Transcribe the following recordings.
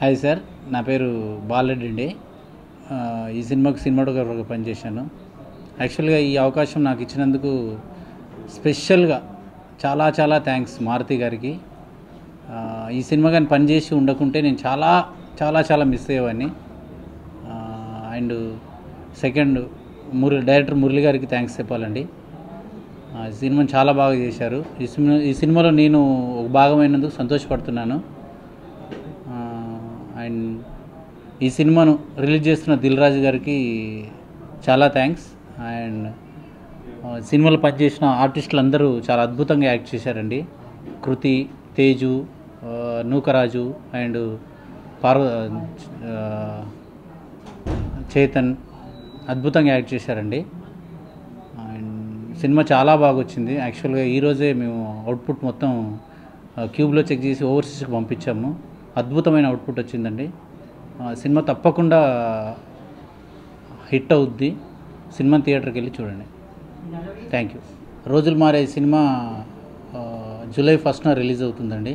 Hi sir, నా పేరు బాలరెడ్డి అండి. ఈ సినిమాకి సినిమాటోగ్రాఫర్గా పనిచేశాను. యాక్చువల్గా ఈ అవకాశం నాకు ఇచ్చినందుకు స్పెషల్గా చాలా చాలా థ్యాంక్స్ మారుతి గారికి. ఈ సినిమా కానీ పనిచేసి ఉండకుంటే నేను చాలా చాలా చాలా మిస్ అయ్యేవాడిని. అండ్ సెకండ్ డైరెక్టర్ మురళి గారికి థ్యాంక్స్ చెప్పాలండి. ఈ సినిమాని చాలా బాగా చేశారు. ఈ సినిమాలో నేను ఒక భాగమైనందుకు సంతోషపడుతున్నాను. అండ్ ఈ సినిమాను రిలీజ్ చేస్తున్న దిల్ రాజు గారికి చాలా థ్యాంక్స్. అండ్ సినిమాలో పనిచేసిన ఆర్టిస్టులు అందరూ చాలా అద్భుతంగా యాక్ట్ చేశారండి. కృతి, తేజు, నూకరాజు అండ్ చేతన్ అద్భుతంగా యాక్ట్ చేశారండి. అండ్ సినిమా చాలా బాగా వచ్చింది. యాక్చువల్గా ఈరోజే మేము అవుట్పుట్ మొత్తం క్యూబ్లో చెక్ చేసి ఓవర్సీస్కి పంపించాము. అద్భుతమైన అవుట్పుట్ వచ్చిందండి. సినిమా తప్పకుండా హిట్ అవుద్ది. సినిమా థియేటర్కి వెళ్ళి చూడండి. Thank you. రోజులు మారే సినిమా జూలై 1న రిలీజ్ అవుతుందండి.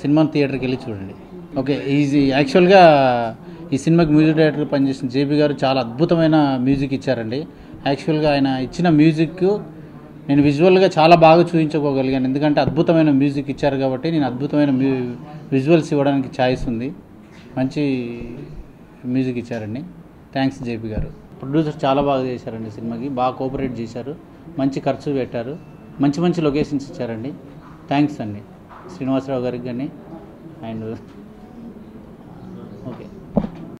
సినిమా థియేటర్కి వెళ్ళి చూడండి. ఓకే, యాక్చువల్గా ఈ సినిమాకి మ్యూజిక్ డైరెక్టర్ పనిచేసిన జేబీ గారు చాలా అద్భుతమైన మ్యూజిక్ ఇచ్చారండి. యాక్చువల్గా ఆయన ఇచ్చిన మ్యూజిక్ నేను విజువల్గా చాలా బాగా చూపించుకోగలిగాను. ఎందుకంటే అద్భుతమైన మ్యూజిక్ ఇచ్చారు కాబట్టి నేను అద్భుతమైన విజువల్స్ ఇవ్వడానికి ఛాయిస్ ఉంది. మంచి మ్యూజిక్ ఇచ్చారండి. థ్యాంక్స్ జేపీ గారు. ప్రొడ్యూసర్ చాలా బాగా చేశారండి. సినిమాకి బాగా కోఆపరేట్ చేశారు. మంచి ఖర్చు పెట్టారు. మంచి మంచి లొకేషన్స్ ఇచ్చారండి. థ్యాంక్స్ అండి శ్రీనివాసరావు గారికి కానీ. And okay.